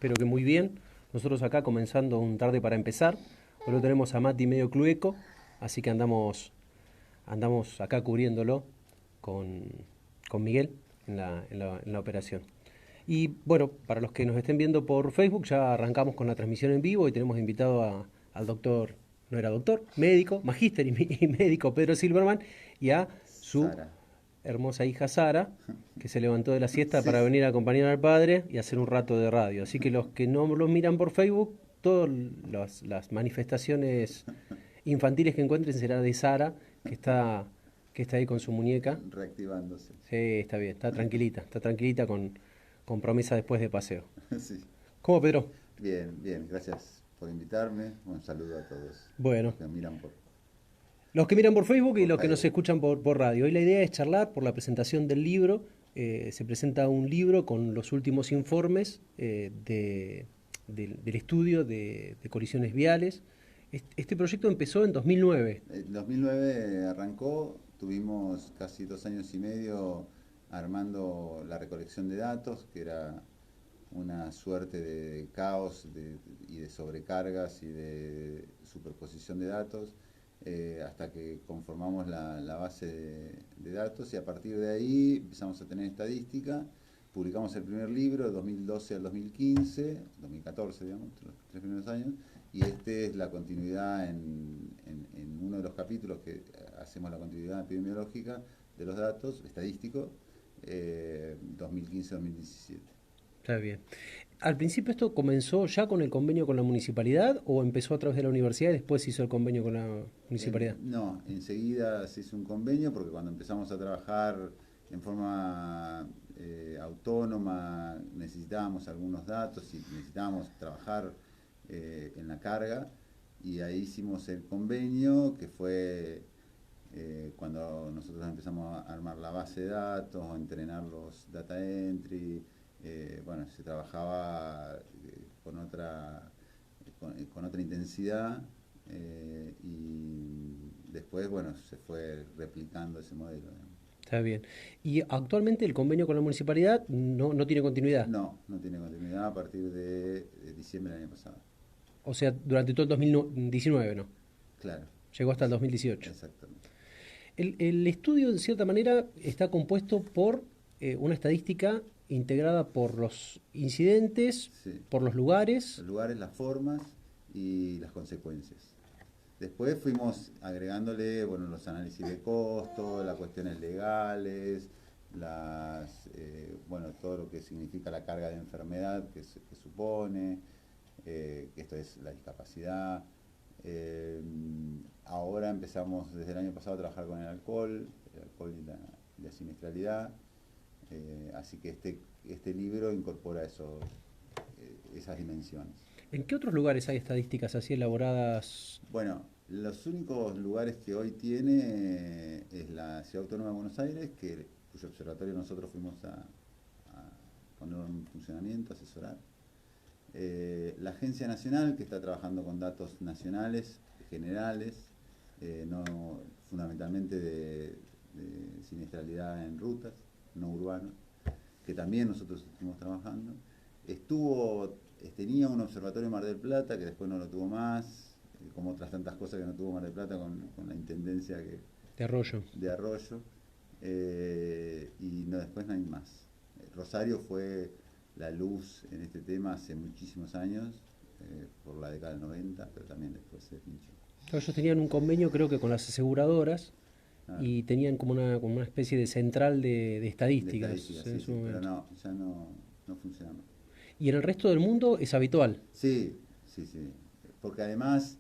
Espero que muy bien. Nosotros acá comenzando un tarde para empezar. Hoy lo tenemos a Mati medio clueco, así que andamos acá cubriéndolo con, con Miguel en la operación. Y bueno, para los que nos estén viendo por Facebook, ya arrancamos con la transmisión en vivo y tenemos invitado al doctor, no era doctor, médico, magíster y médico Pedro Silverman y a su Sara. hermosa hija Sara, que se levantó de la siesta Sí, para venir a acompañar al padre y hacer un rato de radio. Así que los que no los miran por Facebook, todas las manifestaciones infantiles que encuentren será de Sara, que está ahí con su muñeca. reactivándose. Sí, está bien, está tranquilita con promesa después de paseo. Sí. ¿Cómo, Pedro? Bien, bien, gracias por invitarme. Un saludo a todos Bueno, los que me miran los que miran por Facebook y por los que nos Facebook. escuchan por radio. Hoy la idea es charlar por la presentación del libro. Se presenta un libro con los últimos informes del estudio de colisiones viales. Este proyecto empezó en 2009. En 2009 arrancó, tuvimos casi 2 años y medio armando la recolección de datos, que era una suerte de caos y de sobrecargas y de superposición de datos, hasta que conformamos la base de datos y a partir de ahí empezamos a tener estadística. Publicamos el primer libro de 2012 al 2015, 2014 digamos, los 3 primeros años, y este es la continuidad en uno de los capítulos que hacemos la continuidad epidemiológica de los datos estadísticos, 2015-2017. Está bien. ¿Al principio esto comenzó ya con el convenio con la municipalidad o empezó a través de la universidad y después se hizo el convenio con la municipalidad? No, enseguida se hizo un convenio porque cuando empezamos a trabajar en forma autónoma necesitábamos algunos datos y necesitábamos trabajar en la carga, y ahí hicimos el convenio que fue cuando nosotros empezamos a armar la base de datos, a entrenar los data entry. Bueno, se trabajaba con otra intensidad, y después, bueno, se fue replicando ese modelo, digamos. Está bien. Y actualmente el convenio con la municipalidad no tiene continuidad. No, no tiene continuidad a partir de diciembre del año pasado. O sea, durante todo el 2019, ¿no? Claro, Llegó hasta el es- 2018. exactamente. El estudio, de cierta manera, está compuesto por una estadística integrada por los incidentes, Sí. por los Los lugares. lugares, las formas y las consecuencias. Después fuimos agregándole, bueno, los análisis de costo, las cuestiones legales, bueno, todo lo que significa la carga de enfermedad que supone, que esto es la discapacidad. Eh, Ahora empezamos desde el año pasado a trabajar con el alcohol y la siniestralidad, así que este libro incorpora esas dimensiones. ¿En qué otros lugares hay estadísticas así elaboradas? Bueno, los únicos lugares que hoy tiene es la Ciudad Autónoma de Buenos Aires, cuyo observatorio nosotros fuimos a ponerlo en funcionamiento, asesorar. La Agencia Nacional, que está trabajando con datos nacionales, generales, no, fundamentalmente de siniestralidad en rutas, no urbanas, que también nosotros estuvimos trabajando. Tenía un observatorio en Mar del Plata, que después no lo tuvo más, como otras tantas cosas que no tuvo Mar del Plata con la intendencia De Arroyo. de Arroyo, y no, después no hay más. Rosario fue la luz en este tema hace muchísimos años, por la década del 90, pero también después se pinchó. Claro, ellos tenían un convenio, creo que con las aseguradoras, Claro, y tenían como una especie de central de de estadísticas estadística, en sí, su sí, pero momento. no, ya no funciona más. Y en el resto del mundo es habitual. Sí, sí, sí, porque además,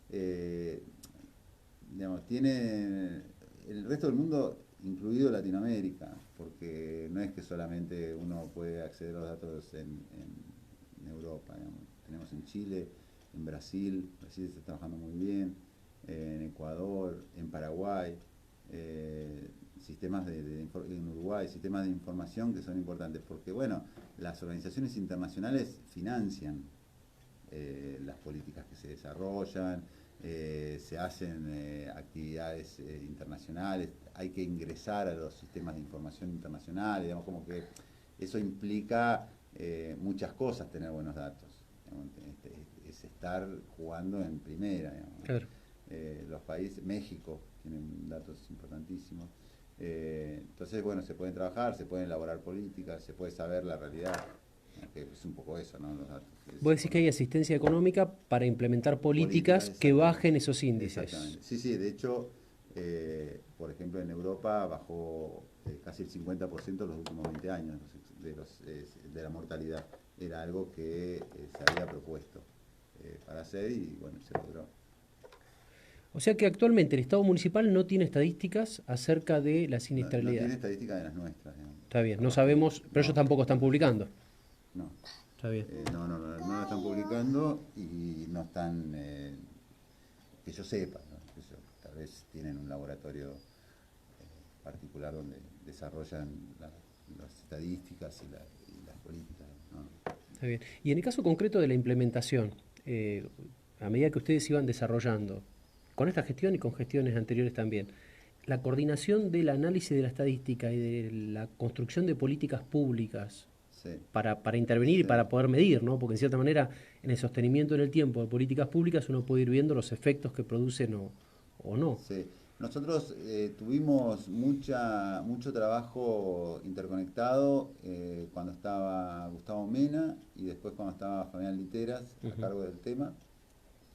eh, digamos, tiene el resto del mundo, incluido Latinoamérica, porque no es que solamente uno puede acceder a los datos en Europa, digamos. Tenemos en Chile, en Brasil está trabajando muy bien, en Ecuador, en Paraguay, en Uruguay, sistemas de información que son importantes, porque bueno, las organizaciones internacionales financian las políticas que se desarrollan, se hacen actividades internacionales, hay que ingresar a los sistemas de información internacionales, digamos, como que eso implica muchas cosas tener buenos datos. Digamos, es estar jugando en primera. Digamos. Claro. Los países, México, tienen datos importantísimos. Entonces, bueno, se pueden trabajar, se pueden elaborar políticas, se puede saber la realidad, que es un poco eso, ¿no? Los datos. Vos decís que hay asistencia económica para implementar políticas que Exactamente. bajen esos índices. Exactamente. Sí, sí, de hecho, por ejemplo, en Europa bajó casi el 50% en los últimos 20 años de la mortalidad. Era algo que se había propuesto para hacer y bueno, se logró. O sea que actualmente el Estado municipal no tiene estadísticas acerca de la No, no siniestralidad. tiene estadísticas de las nuestras, digamos. Está bien, no Capaz que sabemos, pero ellos no, tampoco están publicando. no. Está bien. No la están publicando y no están, que yo sepa, ¿no? Tal vez tienen un laboratorio particular donde desarrollan las estadísticas y las políticas, ¿no? Está bien. Y en el caso concreto de la implementación, a medida que ustedes iban desarrollando, con esta gestión y con gestiones anteriores también, la coordinación del análisis de la estadística y de la construcción de políticas públicas Sí, para intervenir y sí. para poder medir, ¿no? Porque en cierta manera, en el sostenimiento en el tiempo de políticas públicas, uno puede ir viendo los efectos que producen o no. Sí, nosotros tuvimos mucho trabajo interconectado cuando estaba Gustavo Mena y después cuando estaba Fabián Literas a Ujú. cargo del tema.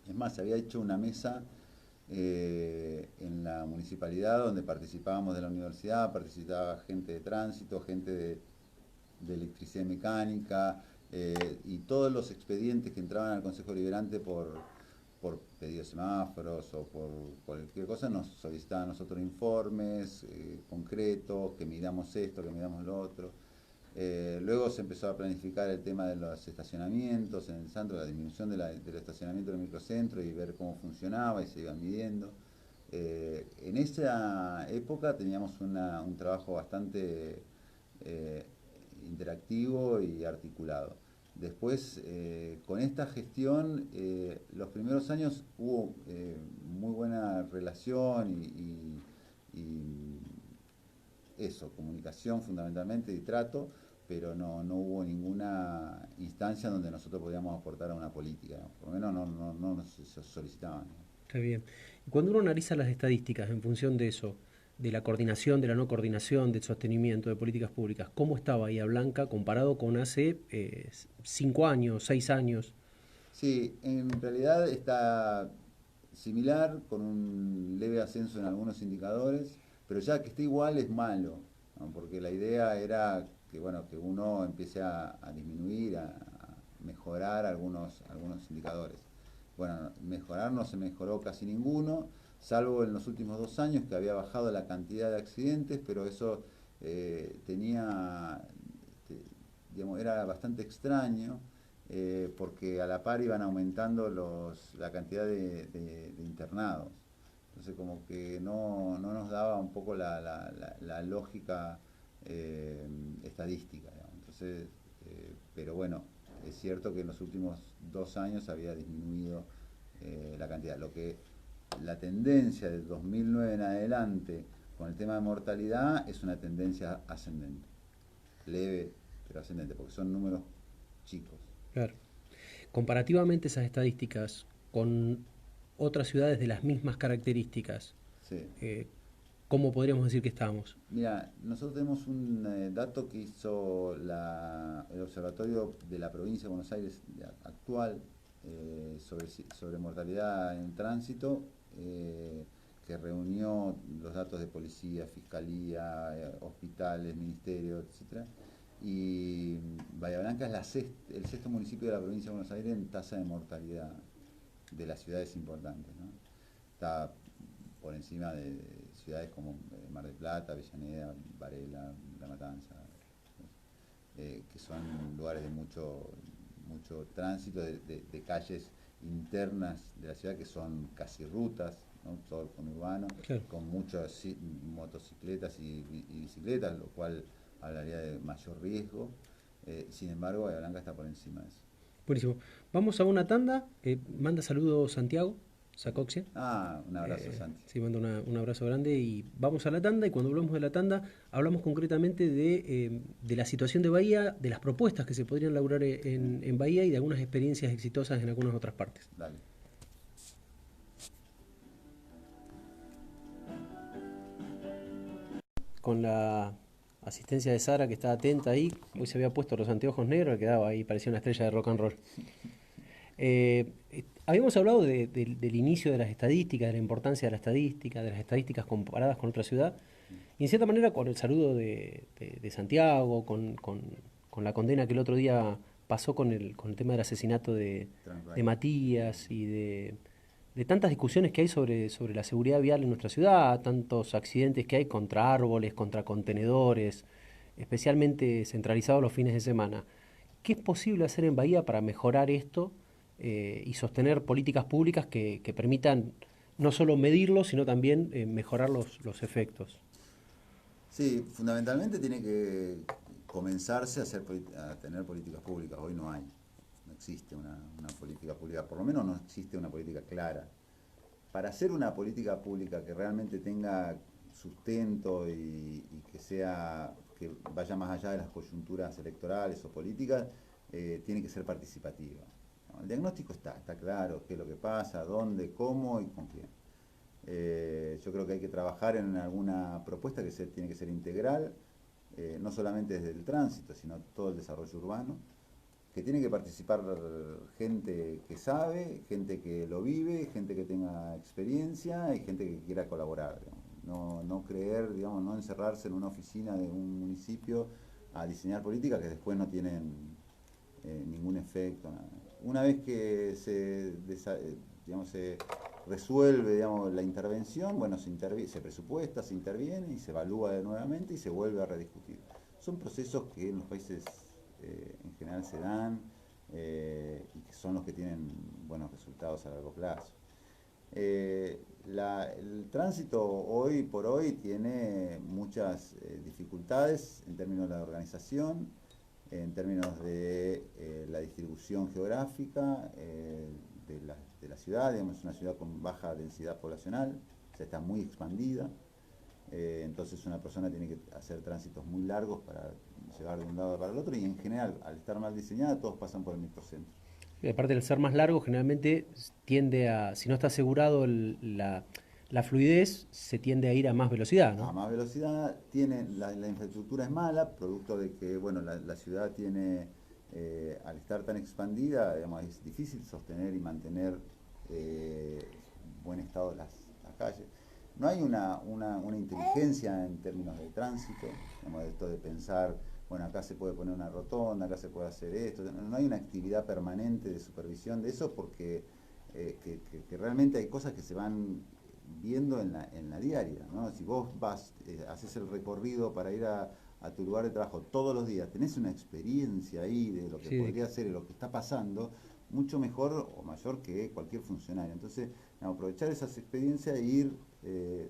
Es más, se había hecho una mesa en la municipalidad donde participábamos de la universidad, participaba gente de tránsito, gente de electricidad y mecánica, y todos los expedientes que entraban al Consejo Deliberante por pedidos semáforos o por cualquier cosa, nos solicitaban nosotros informes concretos, que midamos esto, que midamos lo otro. Luego se empezó a planificar el tema de los estacionamientos en el centro, la disminución del estacionamiento del microcentro y ver cómo funcionaba y se iban midiendo. En esa época teníamos un trabajo bastante eh, interactivo y articulado. Después, con esta gestión, los primeros años hubo muy buena relación y eso, comunicación fundamentalmente y trato, pero no hubo ninguna instancia donde nosotros podíamos aportar a una política, ¿no? Por lo menos no nos solicitaban, ¿no? Está bien. Y cuando uno analiza las estadísticas en función de eso, de la coordinación, de la no coordinación, del sostenimiento de políticas públicas, ¿cómo está Bahía Blanca comparado con hace 5 años, 6 años? Sí, en realidad está similar, con un leve ascenso en algunos indicadores, pero ya que esté igual es malo, ¿no? Porque la idea era que, bueno, que uno empiece a disminuir, a mejorar algunos indicadores. Bueno, mejorar no se mejoró casi ninguno, salvo en los últimos 2 años que había bajado la cantidad de accidentes, pero eso tenía, digamos, era bastante extraño porque a la par iban aumentando la cantidad de internados. Entonces como que no nos daba un poco la lógica estadística, digamos. Entonces, pero bueno, es cierto que en los últimos 2 años había disminuido la cantidad. La tendencia del 2009 en adelante con el tema de mortalidad es una tendencia ascendente, leve pero ascendente, porque son números chicos. Claro. Comparativamente esas estadísticas con otras ciudades de las mismas características, Sí. eh, ¿cómo podríamos decir que estamos? Mira, nosotros tenemos un dato que hizo el Observatorio de la Provincia de Buenos Aires actual sobre mortalidad en tránsito, que reunió los datos de policía, fiscalía, hospitales, ministerios, etcétera. Y Bahía Blanca es el sexto municipio de la provincia de Buenos Aires en tasa de mortalidad de las ciudades importantes, ¿no? Está por encima de ciudades como Mar del Plata, Avellaneda, Varela, La Matanza, que son lugares de mucho tránsito, de calles internas de la ciudad que son casi rutas, ¿no? Todo el conurbano, Claro. con muchas motocicletas y bicicletas, lo cual hablaría de mayor riesgo. Sin embargo, Bahía Blanca está por encima de eso. Buenísimo. Vamos a una tanda. Manda saludos Santiago. Sacoxia. Un abrazo, Santi. Sí, mando un abrazo grande y vamos a la tanda y cuando hablamos de la tanda hablamos concretamente de la situación de Bahía, de las propuestas que se podrían lograr en Bahía y de algunas experiencias exitosas en algunas otras partes. Dale. Con la asistencia de Sara que está atenta ahí, hoy se había puesto los anteojos negros, quedaba ahí, parecía una estrella de rock and roll. Habíamos hablado del inicio de las estadísticas, de la importancia de de las estadísticas comparadas con otra ciudad, y en cierta manera con el saludo de Santiago, con la condena que el otro día pasó con el tema del asesinato de Matías y de tantas discusiones que hay sobre la seguridad vial en nuestra ciudad, tantos accidentes que hay contra árboles, contra contenedores, especialmente centralizados los fines de semana. ¿Qué es posible hacer en Bahía para mejorar esto y sostener políticas públicas que permitan no solo medirlo, sino también mejorar los efectos? Sí, fundamentalmente tiene que comenzarse a tener políticas públicas. Hoy no hay, no existe una política pública, por lo menos no existe una política clara. Para hacer una política pública que realmente tenga sustento y que vaya más allá de las coyunturas electorales o políticas, tiene que ser participativa. El diagnóstico está claro, qué es lo que pasa, dónde, cómo y con quién. Yo creo que hay que trabajar en alguna propuesta que tiene que ser integral, no solamente desde el tránsito, sino todo el desarrollo urbano, que tiene que participar gente que sabe, gente que lo vive, gente que tenga experiencia y gente que quiera colaborar. No creer, digamos, no encerrarse en una oficina de un municipio a diseñar políticas que después no tienen ningún efecto. Nada. Una vez que se resuelve, digamos, la intervención, bueno, se presupuesta, se interviene y se evalúa nuevamente y se vuelve a rediscutir. Son procesos que en los países en general se dan y que son los que tienen buenos resultados a largo plazo. El tránsito hoy por hoy tiene muchas dificultades en términos de la organización, en términos de la distribución geográfica de la ciudad. Digamos, es una ciudad con baja densidad poblacional, o sea, está muy expandida. Entonces una persona tiene que hacer tránsitos muy largos para llegar de un lado para el otro y en general, al estar mal diseñada, todos pasan por el microcentro. Y aparte del ser más largo, generalmente tiende si no está asegurado la fluidez, se tiende a ir a más velocidad, A ¿no? más velocidad, la infraestructura es mala, producto de que bueno, la ciudad tiene, al estar tan expandida, digamos, es difícil sostener y mantener buen estado las calles. No hay una inteligencia en términos de tránsito, digamos, esto de pensar, bueno, acá se puede poner una rotonda, acá se puede hacer esto. No hay una actividad permanente de supervisión de eso porque que realmente hay cosas que se van viendo en la diaria, ¿no? Si vos haces el recorrido para ir a tu lugar de trabajo todos los días, tenés una experiencia ahí de lo que Sí, podría ser y lo que está pasando, mucho mejor o mayor que cualquier funcionario. Entonces, aprovechar esas experiencias e ir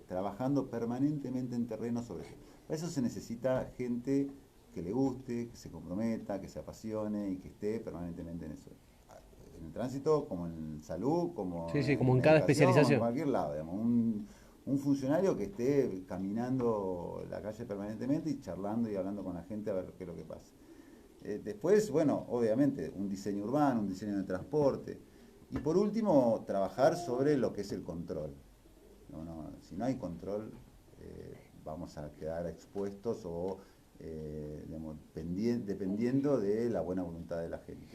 trabajando permanentemente en terreno sobre eso. Para eso se necesita gente que le guste, que se comprometa, que se apasione y que esté permanentemente en eso. En el tránsito, como en salud, como sí, sí, como en en cada educación, como en especialización. cualquier lado. Digamos, un funcionario que esté caminando la calle permanentemente y charlando y hablando con la gente a ver qué es lo que pasa. Después, bueno, obviamente, un diseño urbano, un diseño de transporte. Y por último, trabajar sobre lo que es el control. Si no hay control, vamos a quedar expuestos o digamos, dependiendo de la buena voluntad de la gente.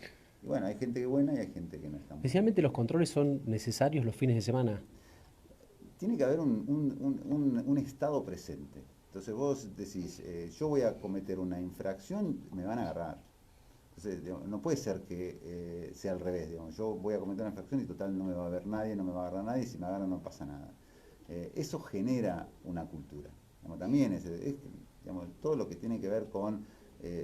Y bueno, hay gente que es buena y hay gente que no está muy buena. Especialmente los controles son necesarios los fines de semana. Tiene que haber un estado presente. Entonces vos decís, yo voy a cometer una infracción, me van a agarrar. Entonces, digamos, no puede ser que sea al revés. Digamos, yo voy a cometer una infracción y total no me va a ver nadie, no me va a agarrar nadie, y si me agarran no pasa nada. Eso genera una cultura. Digamos, también digamos, todo lo que tiene que ver con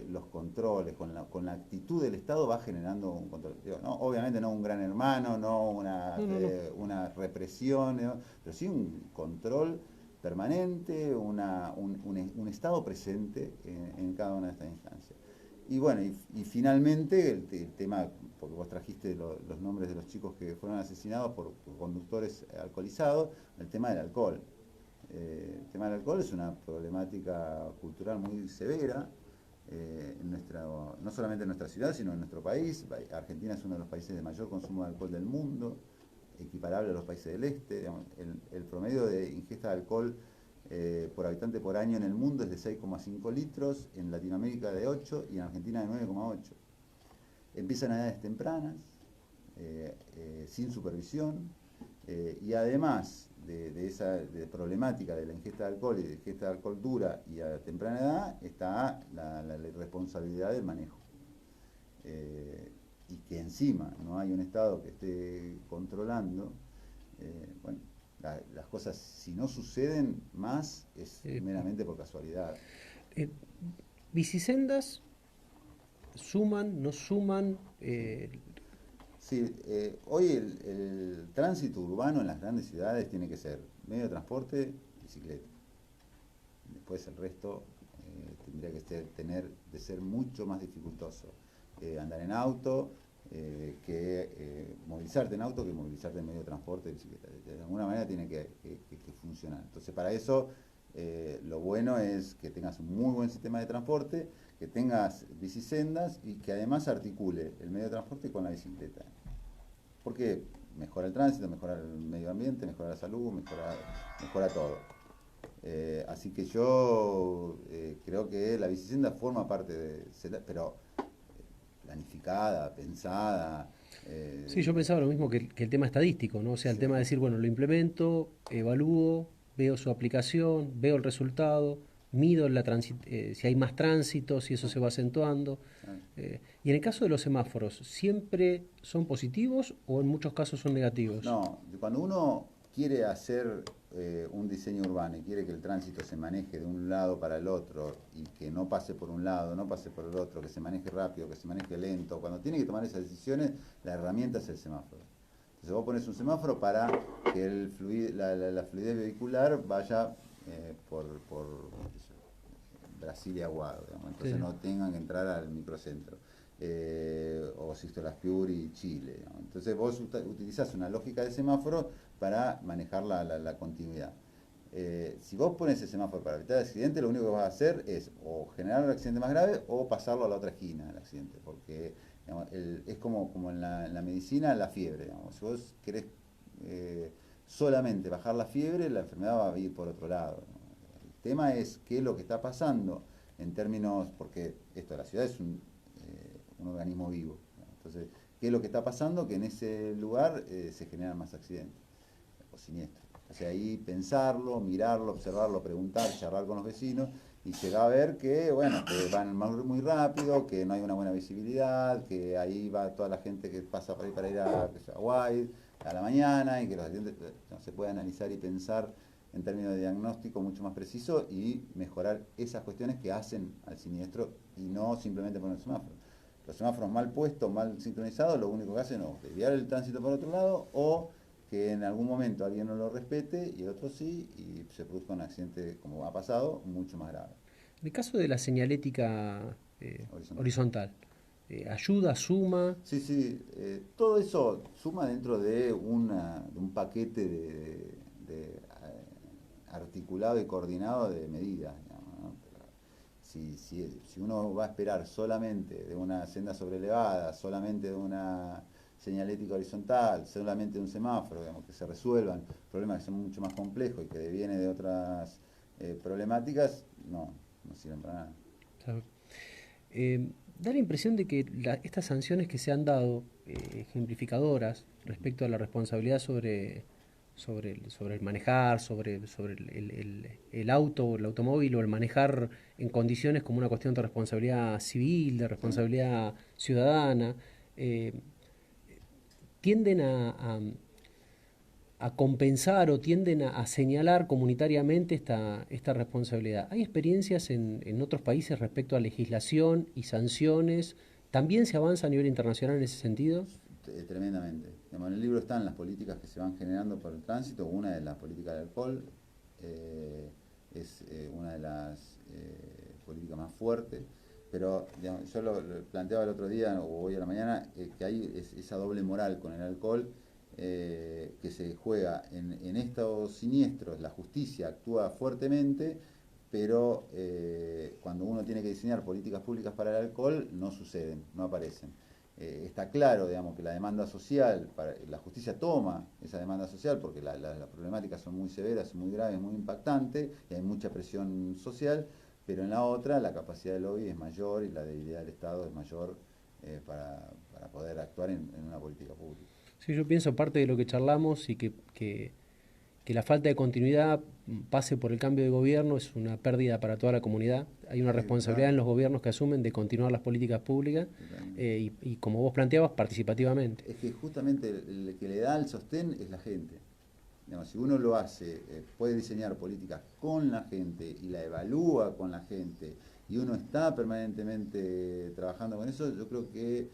los controles, con la actitud del Estado va generando un control. Digo, no, obviamente no un gran hermano, no No, no, no. una represión, ¿no? Pero sí un control permanente, un Estado presente en cada una de estas instancias. Y bueno, y finalmente el tema porque vos trajiste los nombres de los chicos que fueron asesinados por conductores alcoholizados, el tema del alcohol. El tema del alcohol es una problemática cultural muy severa, no solamente en nuestra ciudad, sino en nuestro país. Argentina es uno de los países de mayor consumo de alcohol del mundo, equiparable a los países del este. Digamos, el promedio de ingesta de alcohol por habitante por año en el mundo es de 6,5 litros, en Latinoamérica de 8 y en Argentina de 9,8. Empiezan a edades tempranas, sin supervisión, y además de esa problemática de la ingesta de alcohol y de ingesta de alcohol dura y a temprana edad, está la irresponsabilidad del manejo. Y que encima no hay un Estado que esté controlando, bueno, las cosas, si no suceden más, es meramente por casualidad. Eh, Bicisendas suman, no suman. Sí, hoy el tránsito urbano en las grandes ciudades tiene que ser medio de transporte, bicicleta. Después el resto tendría que tener de ser mucho más dificultoso. Andar en auto, movilizarte en auto que movilizarte en medio de transporte, bicicleta. De alguna manera tiene que funcionar. Entonces para eso lo bueno es que tengas un muy buen sistema de transporte, que tengas bicisendas y que además articule el medio de transporte con la bicicleta. Porque mejora el tránsito, mejora el medio ambiente, mejora la salud, mejora todo. Así que yo creo que la bicisenda forma parte pero planificada, pensada. Sí, yo pensaba lo mismo que el tema estadístico, ¿no? O sea, el Sí, tema de decir, bueno, lo implemento, evalúo, veo su aplicación, veo el resultado, mido si hay más tránsito, si eso se va acentuando. Y en el caso de los semáforos, ¿siempre son positivos o en muchos casos son negativos? no, cuando uno quiere hacer un diseño urbano y quiere que el tránsito se maneje de un lado para el otro y que no pase por un lado, no pase por el otro, que se maneje rápido, que se maneje lento, cuando tiene que tomar esas decisiones, la herramienta es el semáforo. Entonces vos pones un semáforo para que la fluidez vehicular vaya por Brasil y Aguado, digamos. Entonces Sí. no tengan que entrar al microcentro. O Sixto Las Piuri y Chile, digamos. Entonces vos utilizás una lógica de semáforo para manejar la continuidad. Si vos pones el semáforo para evitar el accidente, lo único que vas a hacer es o generar un accidente más grave o pasarlo a la otra esquina del accidente, porque digamos, es como en la medicina la fiebre. Digamos. Si vos querés solamente bajar la fiebre, la enfermedad va a ir por otro lado. ¿No? El tema es qué es lo que está pasando en términos, porque la ciudad es un organismo vivo. ¿No? Entonces, ¿qué es lo que está pasando? Que en ese lugar se generan más accidentes o siniestros. O sea, ahí pensarlo, mirarlo, observarlo, preguntar, charlar con los vecinos y se va a ver que, bueno, que van muy rápido, que no hay una buena visibilidad, que ahí va toda la gente que pasa por ahí para ir a Guay a la mañana y que los accidentes no, se puede analizar y pensar en términos de diagnóstico mucho más preciso y mejorar esas cuestiones que hacen al siniestro y no simplemente poner el semáforo. Los semáforos mal puestos, mal sincronizados, lo único que hacen es desviar el tránsito por otro lado o que en algún momento alguien no lo respete y el otro sí, y se produzca un accidente, como ha pasado, mucho más grave. En el caso de la señalética Horizontal. horizontal, ¿ayuda, suma? Sí, sí, todo eso suma dentro de un paquete articulado y coordinado de medidas. Digamos, ¿no? Si uno va a esperar solamente de una senda sobrelevada, solamente de una señalética horizontal, solamente de un semáforo, digamos, que se resuelvan problemas que son mucho más complejos y que devienen de otras problemáticas, no sirven para nada. ¿Sabe? Da la impresión de que estas sanciones que se han dado, ejemplificadoras respecto a la responsabilidad sobre el manejar, sobre el auto, o el automóvil o el manejar en condiciones como una cuestión de responsabilidad civil, de Sí. responsabilidad ciudadana, eh, tienden a compensar o tienden a señalar comunitariamente esta responsabilidad. ¿Hay experiencias en otros países respecto a legislación y sanciones? ¿También se avanza a nivel internacional en ese sentido? Tremendamente. Digamos, en el libro están las políticas que se van generando por el tránsito. Una de las políticas del alcohol es una de las políticas más fuertes. pero digamos, yo lo planteaba el otro día o hoy a la mañana, que hay esa doble moral con el alcohol, que se juega en estos siniestros. La justicia actúa fuertemente, pero cuando uno tiene que diseñar políticas públicas para el alcohol, no suceden, no aparecen. Está claro, digamos, que la demanda social, la justicia toma esa demanda social porque las problemáticas son muy severas, muy graves, muy impactantes, y hay mucha presión social, pero en la otra la capacidad del lobby es mayor y la debilidad del Estado es mayor, para poder actuar en una política pública. Sí, yo pienso parte de lo que charlamos y que la falta de continuidad pase por el cambio de gobierno es una pérdida para toda la comunidad. Hay una responsabilidad en los gobiernos que asumen de continuar las políticas públicas y como vos planteabas, participativamente. Es que justamente el que le da el sostén es la gente. Digamos, si uno lo hace, puede diseñar políticas con la gente y la evalúa con la gente, y uno está permanentemente trabajando con eso, yo creo que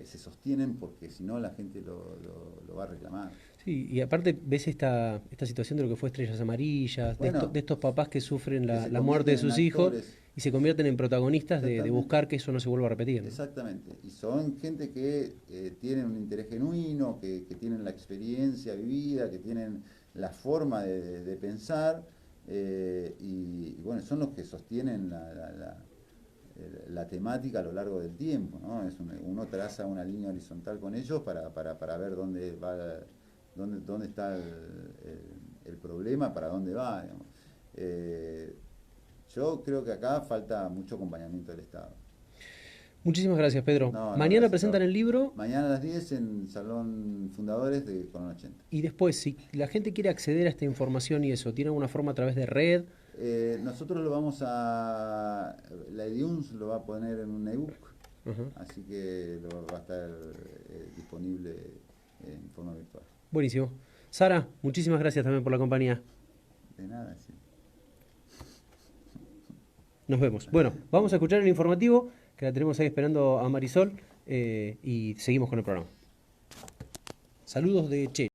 se sostienen, porque si no la gente lo va a reclamar. Sí, y aparte ves esta situación de lo que fue Estrellas Amarillas, Bueno, de estos papás que sufren que se la muerte de convierten sus en hijos actores. y se convierten en protagonistas de Exactamente. buscar que eso no se vuelva a repetir, ¿no? Exactamente, y son gente que tienen un interés genuino, que tienen la experiencia vivida, que tienen la forma de pensar, y bueno, son los que sostienen la temática a lo largo del tiempo, ¿no? Uno traza una línea horizontal con ellos para ver dónde va, dónde está el problema, para dónde va, digamos. Yo creo que acá falta mucho acompañamiento del Estado. Muchísimas gracias, Pedro. No, Mañana gracias, presentan el libro mañana a las 10 en Salón Fundadores de Corona 80. y después, si la gente quiere acceder a esta información y eso, ¿tiene alguna forma a través de red? Nosotros la Ediuns lo va a poner en un ebook, así que va a estar disponible en forma virtual. Buenísimo. Sara, muchísimas gracias también por la compañía. De nada, sí. Nos vemos. Bueno, vamos a escuchar el informativo, que la tenemos ahí esperando a Marisol, y seguimos con el programa. Saludos de Che.